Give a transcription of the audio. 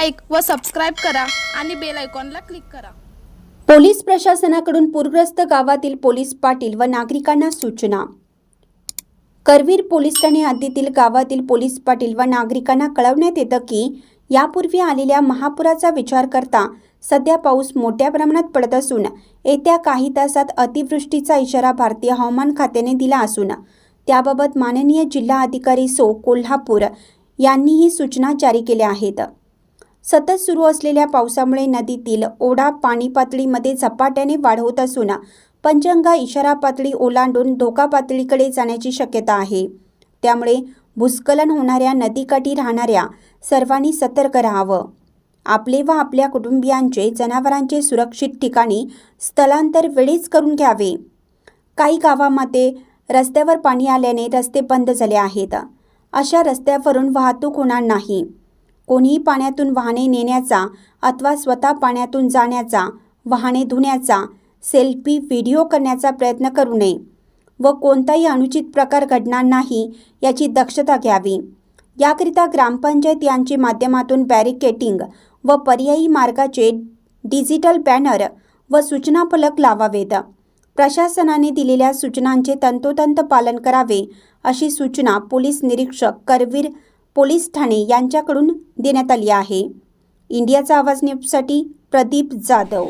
Like व subscribe करा आणि बेल आयकॉनला क्लिक करा। पोलीस प्रशासनाकडून पूरग्रस्त गावातील पोलीस पाटील व नागरिकांना सूचना। करवीर पोलीस ठाणे हद्दीतील गावातील पोलीस पाटील व नागरिकांना कळवण्यात येतं की यापूर्वी आलेल्या महापुराचा विचार करता सध्या पाऊस मोठ्या प्रमाणात पडत असून येत्या काही तासात अतिवृष्टीचा इशारा भारतीय हवामान खात्याने दिला असून त्याबाबत माननीय जिल्हा अधिकारी सो कोल्हापूर यांनी ही सूचना जारी केल्या आहेत। सतत सुरू असलेल्या पावसामुळे नदीतील ओढा पाणी पातळीमध्ये झपाट्याने वाढ होत असून पंचगंगा इशारा पातळी ओलांडून धोका पातळीकडे जाण्याची शक्यता आहे। त्यामुळे भूस्खलन होणाऱ्या नदीकाठी राहणाऱ्या सर्वांनी सतर्क राहावं। आपले व आपल्या कुटुंबियांचे जनावरांचे सुरक्षित ठिकाणी स्थलांतर वेळीच करून घ्यावे। काही गावांमध्ये रस्त्यावर पाणी आल्याने रस्ते बंद झाले आहेत। अशा रस्त्यावरून वाहतूक होणार नाही। कोणीही पाण्यातून वाहने नेण्याचा अथवा स्वतः पाण्यातून जाण्याचा, वाहने धुण्याचा, सेल्फी व्हिडिओ करण्याचा प्रयत्न करू नये व कोणताही अनुचित प्रकार घडणार नाही याची दक्षता घ्यावी। याकरिता ग्रामपंचायत यांच्या माध्यमातून बॅरिकेडिंग व पर्यायी मार्गाचे डिजिटल बॅनर व सूचना फलक लावावेत। प्रशासनाने दिलेल्या सूचनांचे तंतोतंत पालन करावे अशी सूचना पोलीस निरीक्षक करवीर पोलीस ठाणे यांच्याकडून देण्यात आली आहे। इंडियाचा आवाज न्यूजसाठी प्रदीप जाधव।